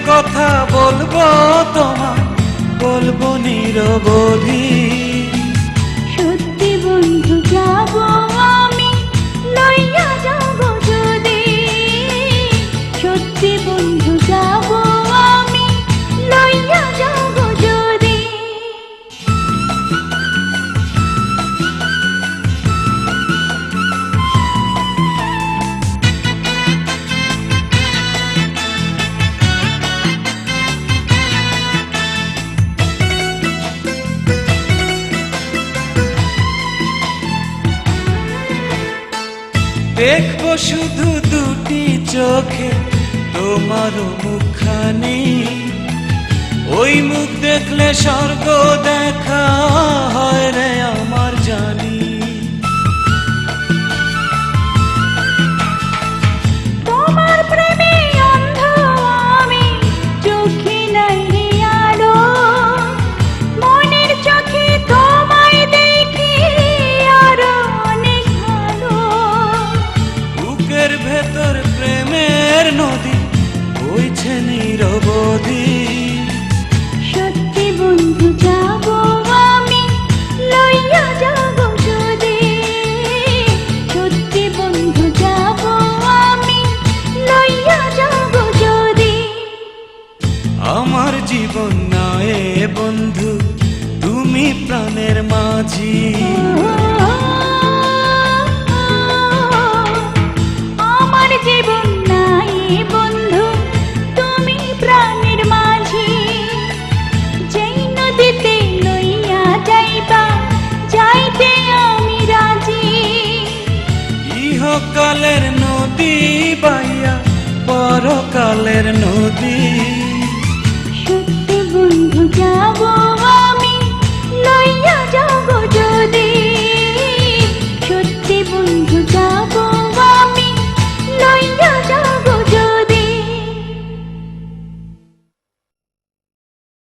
কথা বলবো তোমায়, বলবো নিরবধি। সত্যি বন্ধু যাব আমি, লইয়া যাব যদি। সত্যি বন্ধু যাব আমি, লইয়া যাব যদি। দেখবো শুধু দুটি চোখে তোমার মুখখানি, ওই মুখ দেখলে স্বর্গ দেখা হয় রে আমার জানি। তোমার প্রেমে অন্ধ আমি, চোখে নাই আলো। মনের চোখে তোমায় দেখি আরো অনেক ভালো। বুকের ভেতর প্রেমের নদী বইছে নিরবধি। সত্যি বন্ধু যাব আমি, লইয়া যাব যদি। সত্যি বন্ধু যাব আমি, লইয়া যাব যদি। আমার জীবন নয় বন্ধু, তুমি প্রাণের মাঝি। আমার জীবন নাই বন্ধু, তুমি প্রাণের মাঝি। যেই নদীতে লইয়া যাইবা, যাইতে আমি রাজি। ইহকালের নদী বাইয়া পরকালের নদী।